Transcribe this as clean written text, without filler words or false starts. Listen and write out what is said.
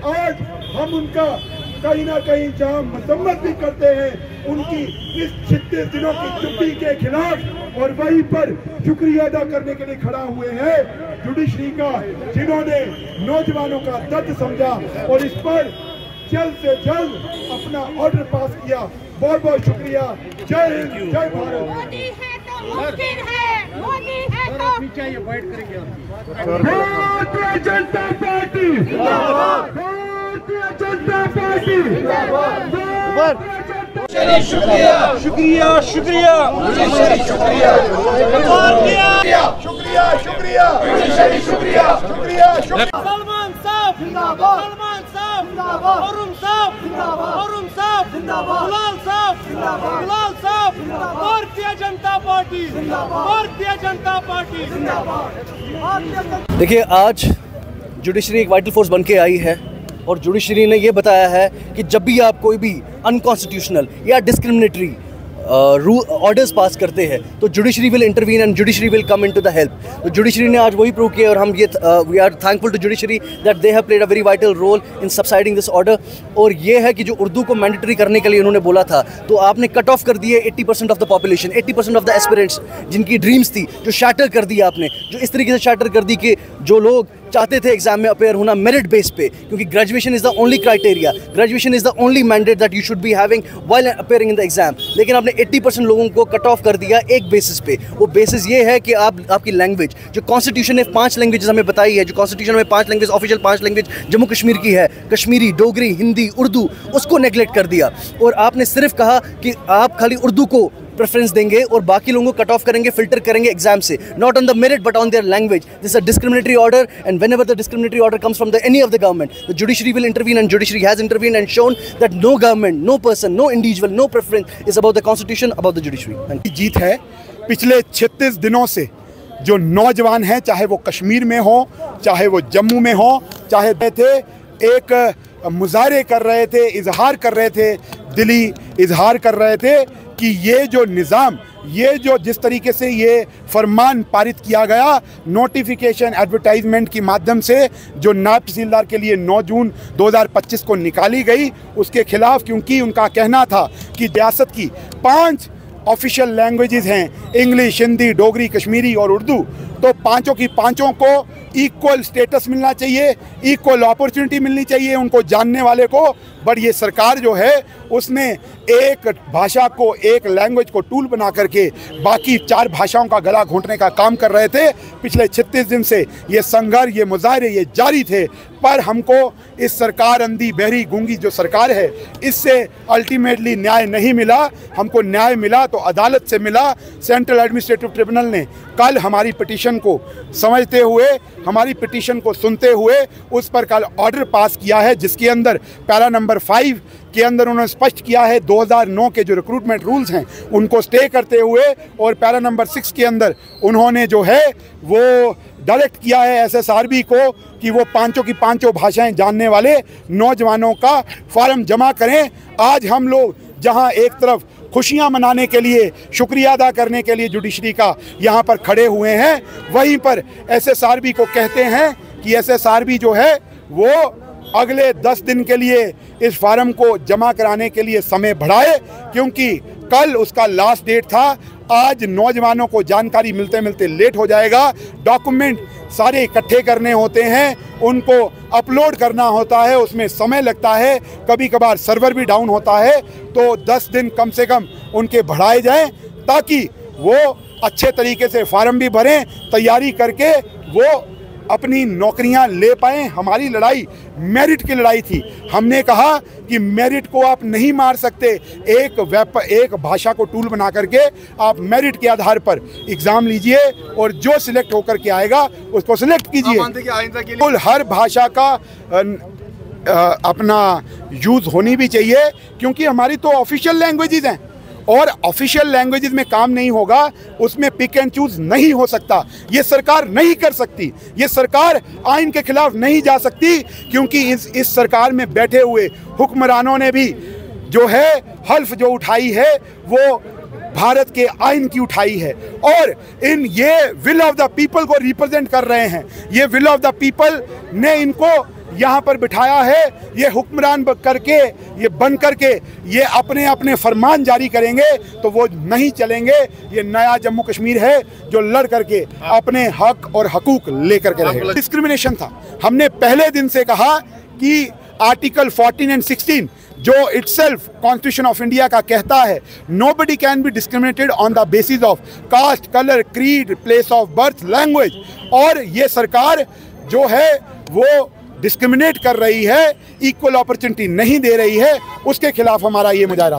आज हम उनका कहीं ना कहीं जहां मजम्मत भी करते हैं उनकी इस 36 दिनों की चुप्पी के खिलाफ, और वहीं पर शुक्रिया अदा करने के लिए खड़ा हुए हैं जुडिशरी का, जिन्होंने नौजवानों का दर्द समझा और इस पर जल्द से जल्द अपना ऑर्डर पास किया। बहुत बहुत शुक्रिया। जय हिंद, जय भारत। मोदी है तो मुमकिन है, मोदी है तो भारतीय जनता पार्टी जिंदाबाद, भारतीय जनता पार्टी जिंदाबाद। शुक्रिया शुक्रिया शुक्रिया शुक्रिया शुक्रिया शुक्रिया शुक्रिया शुक्रिया। सलमान साहब जिंदाबाद, सलमान साहब जिंदाबाद, अरुण साहब जिंदाबाद, अरुण साहब जिंदाबाद, गुलाल साहब जिंदाबाद, गुलाल साहब जिंदाबाद, भारतीय जनता पार्टी जिंदाबाद, भारतीय जनता पार्टी जिंदाबाद। देखिए, आज जुडिशरी एक वाइटल फोर्स बन के आई है और जुडिशरी ने ये बताया है कि जब भी आप कोई भी अनकॉन्स्टिट्यूशनल या डिस्क्रिमिनेटरी ऑर्डर्स पास करते हैं तो judiciary will intervene and judiciary will come into the help. तो जुडिशरी ने आज वही प्रूव किया और हम ये we are thankful to judiciary that they have played a very vital role in subsiding this order. और ये है कि जो उर्दू को मैंडेटरी करने के लिए उन्होंने बोला था, तो आपने कट ऑफ कर दिए 80% of the population, 80% of the aspirants जिनकी ड्रीम्स थी, जो शैटर कर दिया आपने, जो इस तरीके से शैटर कर दी कि जो लोग चाहते थे एग्जाम में अपेयर होना मेरिट बेस पे, क्योंकि graduation is the only criteria, graduation is the only mandate that you should be having while appearing in the exam. लेकिन आपने 80% लोगों को कट ऑफ कर दिया एक बेसिस पे। वो बेसिस ये है कि आपकी लैंग्वेज, जो कॉन्स्टिट्यूशन ने 5 लैंग्वेजेस हमें बताई है, जो कॉन्स्टिट्यूशन में 5 language, official 5 language Jammu Kashmir की है, कश्मीरी, डोगरी, हिंदी, उर्दू, उसको नेगलेक्ट कर दिया। और आपने सिर्फ कहा कि आप खाली उर्दू को प्रेफरेंस देंगे और बाकी लोगों को कट ऑफ करेंगे, फिल्टर करेंगे एग्जाम से, not on the merit but on their language. This is a discriminatory order and whenever the discriminatory order comes from the any of the government, the judiciary will intervene and judiciary has intervene and shown that no government, no person, no individual, no preference is about the constitution, about the judiciary. जीत है पिछले 36 दिनों से जो नौजवान हैं, चाहे वो कश्मीर में हो, चाहे वो जम्मू में हो, चाहे थे एक मुजाहरे कर रहे थे, इजहार कर रहे थे, दिली इजहार कर रहे थे कि ये जो निज़ाम, ये जो जिस तरीके से ये फरमान पारित किया गया नोटिफिकेशन एडवर्टाइजमेंट के माध्यम से, जो नायब तहसीलदार के लिए 9 जून 2025 को निकाली गई, उसके खिलाफ, क्योंकि उनका कहना था कि रियासत की 5 ऑफिशियल लैंग्वेजेस हैं, इंग्लिश, हिंदी, डोगरी, कश्मीरी और उर्दू, तो पांचों की पांचों को इक्वल स्टेटस मिलना चाहिए, इक्वल अपॉर्चुनिटी मिलनी चाहिए उनको जानने वाले को। बट ये सरकार जो है उसने एक भाषा को, एक लैंग्वेज को टूल बना करके बाकी 4 भाषाओं का गला घोंटने का काम कर रहे थे। पिछले 36 दिन से ये संघर्ष, ये मुजाहरे ये जारी थे, पर हमको इस सरकार, अंधी बहरी गूंगी जो सरकार है, इससे अल्टीमेटली न्याय नहीं मिला। हमको न्याय मिला तो अदालत से मिला। सेंट्रल एडमिनिस्ट्रेटिव ट्रिब्यूनल ने कल हमारी पिटीशन को समझते हुए, हमारी पिटीशन को सुनते हुए उस पर कल ऑर्डर पास किया है, जिसके अंदर पैरा नंबर 5 के अंदर उन्होंने स्पष्ट किया है 2009 के जो रिक्रूटमेंट रूल्स हैं उनको स्टे करते हुए, और पैरा नंबर 6 के अंदर उन्होंने जो है वो डायरेक्ट किया है SSRB को कि वो पांचों की पांचों भाषाएं जानने वाले नौजवानों का फॉर्म जमा करें। आज हम लोग जहां एक तरफ खुशियां मनाने के लिए, शुक्रिया अदा करने के लिए जुडिशरी का यहाँ पर खड़े हुए हैं, वहीं पर SSRB को कहते हैं कि SSRB जो है वो अगले 10 दिन के लिए इस फार्म को जमा कराने के लिए समय बढ़ाए, क्योंकि कल उसका लास्ट डेट था। आज नौजवानों को जानकारी मिलते मिलते लेट हो जाएगा। डॉक्यूमेंट सारे इकट्ठे करने होते हैं, उनको अपलोड करना होता है, उसमें समय लगता है, कभी कभार सर्वर भी डाउन होता है। तो 10 दिन कम से कम उनके बढ़ाए जाएं ताकि वो अच्छे तरीके से फार्म भी भरें, तैयारी करके वो अपनी नौकरियां ले पाएं। हमारी लड़ाई मेरिट की लड़ाई थी। हमने कहा कि मेरिट को आप नहीं मार सकते, एक भाषा को टूल बना करके आप मेरिट के आधार पर एग्ज़ाम लीजिए और जो सिलेक्ट होकर के आएगा उसको सिलेक्ट कीजिए। हर भाषा का अपना यूज़ होनी भी चाहिए, क्योंकि हमारी तो ऑफिशियल लैंग्वेजेस हैं और ऑफिशियल लैंग्वेजेस में काम नहीं होगा, उसमें पिक एंड चूज नहीं हो सकता। ये सरकार नहीं कर सकती, ये सरकार आइन के खिलाफ नहीं जा सकती, क्योंकि इस सरकार में बैठे हुए हुक्मरानों ने भी जो है हल्फ जो उठाई है वो भारत के आइन की उठाई है, और ये विल ऑफ द पीपल को रिप्रेजेंट कर रहे हैं। ये विल ऑफ द पीपल ने इनको यहाँ पर बिठाया है, ये हुक्मरान करके, ये बन करके ये अपने अपने फरमान जारी करेंगे तो वो नहीं चलेंगे। ये नया जम्मू कश्मीर है जो लड़ करके अपने हक और हकूक लेकर के रहेगा। डिस्क्रिमिनेशन था, हमने पहले दिन से कहा कि आर्टिकल 14 एंड 16 जो इटसेल्फ कॉन्स्टिट्यूशन ऑफ इंडिया का कहता है nobody can be discriminated on the basis of caste, colour, creed, place of birth, language, और ये सरकार जो है वो डिस्क्रिमिनेट कर रही है, इक्वल अपॉर्चुनिटी नहीं दे रही है, उसके खिलाफ हमारा ये मुजाहरा।